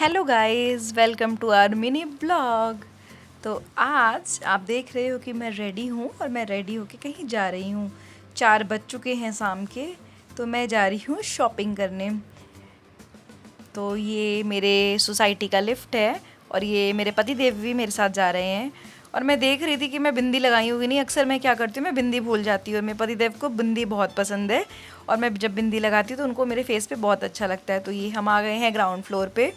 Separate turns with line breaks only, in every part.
Hello guys, welcome to our mini blog. तो आज आप देख रहे हो कि मैं रेडी हूँ और मैं रेडी होके कहीं जा रही हूँ। 4 बज चुके हैं शाम के, तो मैं जा रही हूँ शॉपिंग करने। तो ये मेरे सोसाइटी का लिफ्ट है और ये मेरे पति देव भी मेरे साथ जा रहे हैं। और मैं देख रही थी कि मैं बिंदी लगाई हुई नहीं, अक्सर मैं क्या करती हूँ, मैं बिंदी भूल जाती हूँ। और मेरे पति देव को बिंदी बहुत पसंद है और मैं जब बिंदी लगाती हूँ तो उनको मेरे फेस पे बहुत अच्छा लगता है। तो ये हम आ गए हैं ग्राउंड फ्लोर पे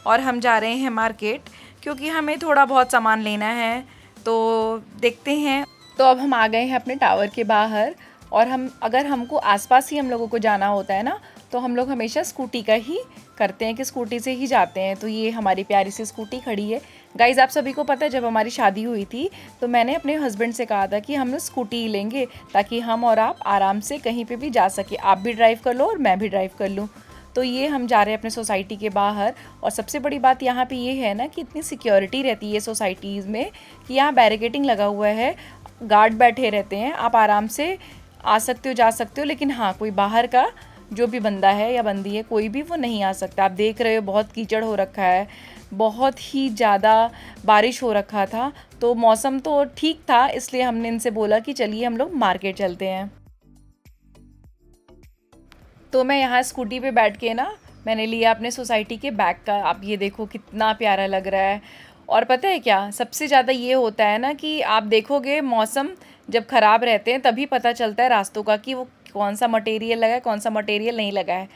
और हम जा रहे हैं मार्केट, क्योंकि हमें थोड़ा बहुत सामान लेना है। तो देखते हैं। तो अब हम आ गए हैं अपने टावर के बाहर और हम अगर हमको आसपास ही हम लोगों को जाना होता है ना, तो हम लोग हमेशा स्कूटी का ही करते हैं कि स्कूटी से ही जाते हैं। तो ये हमारी प्यारी सी स्कूटी खड़ी है। गाइज़, आप सभी को पता है जब हमारी शादी हुई थी तो मैंने अपने हस्बैंड से कहा था कि हम लोग स्कूटी ही लेंगे ताकि हम और आप आराम से कहीं पे भी जा सके। आप भी ड्राइव कर लो और मैं भी ड्राइव कर लूँ। तो ये हम जा रहे हैं अपने सोसाइटी के बाहर। और सबसे बड़ी बात यहाँ पे ये है ना कि इतनी सिक्योरिटी रहती है सोसाइटीज़ में कि यहाँ बैरिकेडिंग लगा हुआ है, गार्ड बैठे रहते हैं, आप आराम से आ सकते हो, जा सकते हो। लेकिन हाँ, कोई बाहर का जो भी बंदा है या बंदी है, कोई भी वो नहीं आ सकता। आप देख रहे हो बहुत कीचड़ हो रखा है, बहुत ही ज़्यादा बारिश हो रखा था। तो मौसम तो ठीक था, इसलिए हमने इनसे बोला कि चलिए हम लोग मार्केट चलते हैं। तो मैं यहाँ स्कूटी पे बैठ के ना मैंने लिया अपने सोसाइटी के बैग का। आप ये देखो कितना प्यारा लग रहा है। और पता है क्या, सबसे ज़्यादा ये होता है ना कि आप देखोगे मौसम जब ख़राब रहते हैं तभी पता चलता है रास्तों का कि वो कौन सा मटेरियल लगा है, कौन सा मटेरियल नहीं लगा है।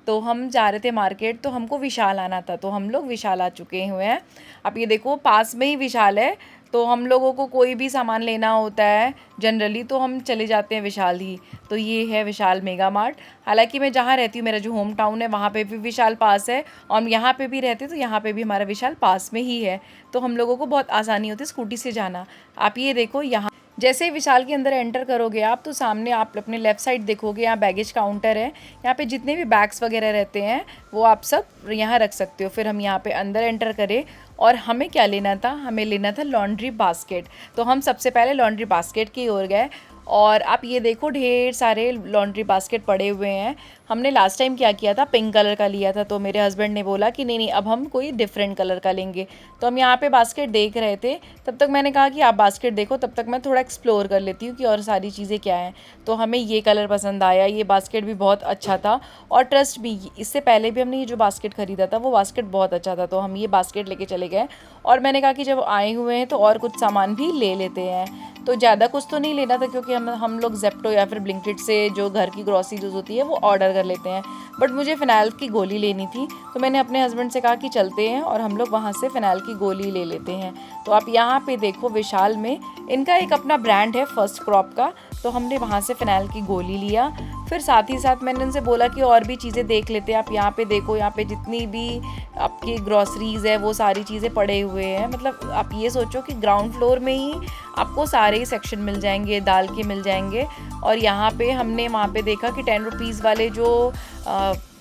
तो हम जा रहे थे मार्केट, तो हमको विशाल आना था, तो हम लोग विशाल आ चुके हुए हैं। आप ये देखो पास में ही विशाल है। तो हम लोगों को कोई भी सामान लेना होता है जनरली तो हम चले जाते हैं विशाल ही। तो ये है विशाल मेगा मार्ट। हालांकि मैं जहाँ रहती हूँ, मेरा जो होम टाउन है, वहाँ पे भी विशाल पास है और हम यहाँ पे भी रहते तो यहाँ पे भी हमारा विशाल पास में ही है। तो हम लोगों को बहुत आसानी होती है स्कूटी से जाना। आप ये देखो, यहाँ जैसे ही विशाल के अंदर एंटर करोगे आप, तो सामने आप अपने लेफ़्ट साइड देखोगे, यहाँ बैगेज काउंटर है। यहाँ पे जितने भी बैग्स वगैरह रहते हैं वो आप सब यहाँ रख सकते हो। फिर हम यहाँ पे अंदर एंटर करें और हमें क्या लेना था, हमें लेना था लॉन्ड्री बास्केट। तो हम सबसे पहले लॉन्ड्री बास्केट की ओर गए और आप ये देखो ढेर सारे लॉन्ड्री बास्केट पड़े हुए हैं। हमने लास्ट टाइम क्या किया था, पिंक कलर का लिया था। तो मेरे हस्बैंड ने बोला कि नहीं नहीं, अब हम कोई डिफरेंट कलर का लेंगे। तो हम यहाँ पे बास्केट देख रहे थे, तब तक मैंने कहा कि आप बास्केट देखो, तब तक मैं थोड़ा एक्सप्लोर कर लेती हूँ कि और सारी चीज़ें क्या हैं। तो हमें ये कलर पसंद आया, ये बास्केट भी बहुत अच्छा था। और ट्रस्ट भी, इससे पहले भी हमने ये जो बास्केट ख़रीदा था वो बास्केट बहुत अच्छा था। तो हम ये बास्केट लेके चले गए और मैंने कहा कि जब आए हुए हैं तो और कुछ सामान भी ले लेते हैं। तो ज़्यादा कुछ तो नहीं लेना था, क्योंकि हम लोग जेप्टो या फिर ब्लिंकिट से जो घर की ग्रॉसरीज होती है वो ऑर्डर कर लेते हैं। बट मुझे फ़िनाइल की गोली लेनी थी, तो मैंने अपने हस्बैंड से कहा कि चलते हैं और हम लोग वहाँ से फ़िनाइल की गोली ले लेते हैं। तो आप यहाँ पे देखो विशाल में इनका एक अपना ब्रांड है फर्स्ट क्रॉप का। तो हमने वहाँ से फ़िनाइल की गोली लिया। फिर साथ ही साथ मैंने उनसे बोला कि और भी चीज़ें देख लेते हैं। आप यहाँ पे देखो, यहाँ पे जितनी भी आपकी ग्रॉसरीज़ है वो सारी चीज़ें पड़े हुए हैं। मतलब आप ये सोचो कि ग्राउंड फ्लोर में ही आपको सारे ही सेक्शन मिल जाएंगे, दाल के मिल जाएंगे। और यहाँ पे हमने वहाँ पे देखा कि 10 रुपीज़ वाले जो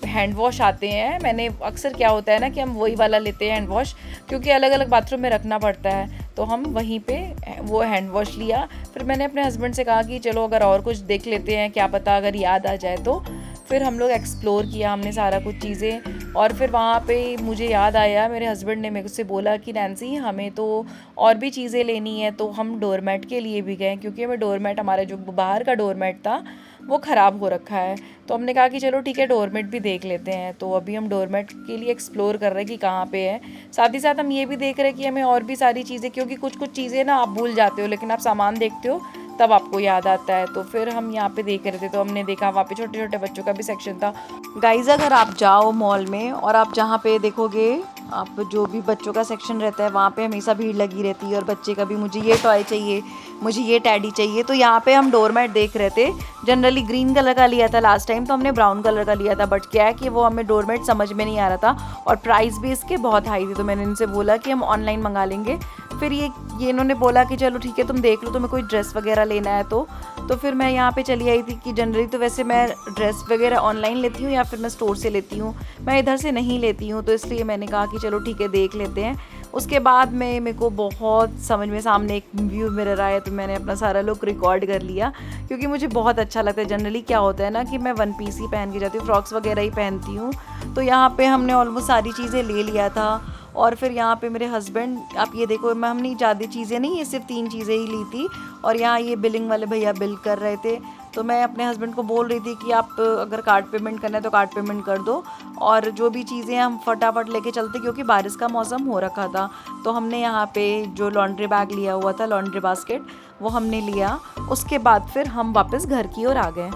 हैंड वॉश आते हैं, मैंने अक्सर क्या होता है ना कि हम वही वाला लेते हैं हैंड वॉश, क्योंकि अलग अलग बाथरूम में रखना पड़ता है। तो हम वहीं पे वो हैंड वॉश लिया। फिर मैंने अपने हस्बैंड से कहा कि चलो अगर और कुछ देख लेते हैं, क्या पता अगर याद आ जाए तो। फिर हम लोग एक्सप्लोर किया हमने सारा कुछ चीज़ें। और फिर वहाँ पे मुझे याद आया, मेरे हस्बैंड ने मेरे से बोला कि नैन्सी हमें तो और भी चीज़ें लेनी है। तो हम डोरमेट के लिए भी गए, क्योंकि हमें डोरमेट, हमारा जो बाहर का डोरमेट था वो ख़राब हो रखा है। तो हमने कहा कि चलो ठीक है, डोरमेट भी देख लेते हैं। तो अभी हम डोरमेट के लिए एक्सप्लोर कर रहे हैं कि कहाँ पे है। साथ ही साथ हम ये भी देख रहे हैं कि हमें और भी सारी चीज़ें, क्योंकि कुछ कुछ चीज़ें ना आप भूल जाते हो, लेकिन आप सामान देखते हो तब आपको याद आता है। तो फिर हम यहाँ पे देख रहे थे, तो हमने देखा वहाँ पे छोटे छोटे बच्चों का भी सेक्शन था। गाइज़, अगर आप जाओ मॉल में और आप जहाँ पे देखोगे, आप जो भी बच्चों का सेक्शन रहता है वहाँ पे हमेशा भीड़ लगी रहती है। और बच्चे का भी, मुझे ये टॉय चाहिए, मुझे ये टैडी चाहिए। तो यहाँ पे हम डोरमेट देख रहे थे। जनरली ग्रीन कलर का लिया था लास्ट टाइम, तो हमने ब्राउन कलर का लिया था। बट क्या है कि वो हमें डोरमेट समझ में नहीं आ रहा था और प्राइस भी इसके बहुत हाई थी। तो मैंने इनसे बोला कि हम ऑनलाइन मंगा लेंगे। फिर ये इन्होंने बोला कि चलो ठीक है, तुम देख लो, तुम्हें कोई ड्रेस वगैरह लेना है तो फिर मैं यहाँ पे चली आई थी कि जनरली तो वैसे मैं ड्रेस वगैरह ऑनलाइन लेती हूँ या फिर मैं स्टोर से लेती हूँ, मैं इधर से नहीं लेती हूँ। तो इसलिए मैंने कहा कि चलो ठीक है, देख लेते हैं। उसके बाद में मेरे को बहुत समझ में सामने एक व्यू मिरर आया तो मैंने अपना सारा लुक रिकॉर्ड कर लिया, क्योंकि मुझे बहुत अच्छा लगता है। जनरली क्या होता है ना कि मैं वन पीस ही पहन के जाती हूँ, फ्रॉक्स वगैरह ही पहनती हूँ। तो यहाँ पे हमने ऑलमोस्ट सारी चीज़ें ले लिया था। और फिर यहाँ पे मेरे हस्बैंड, आप ये देखो, मैं हमने ज़्यादा चीज़ें नहीं, ये सिर्फ 3 चीज़ें ही ली थी। और यहाँ ये बिलिंग वाले भैया बिल कर रहे थे, तो मैं अपने हस्बैंड को बोल रही थी कि आप अगर कार्ड पेमेंट करना है तो कार्ड पेमेंट कर दो, और जो भी चीज़ें हम फटाफट लेके चलते, क्योंकि बारिश का मौसम हो रखा था। तो हमने यहाँ पे जो लॉन्ड्री बैग लिया हुआ था, लॉन्ड्री बास्केट, वो हमने लिया। उसके बाद फिर हम वापस घर की ओर आ गए।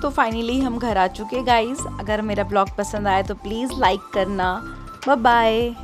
तो फाइनली हम घर आ चुके गाइज़। अगर मेरा ब्लॉग पसंद आए तो प्लीज़ लाइक करना। Bye bye.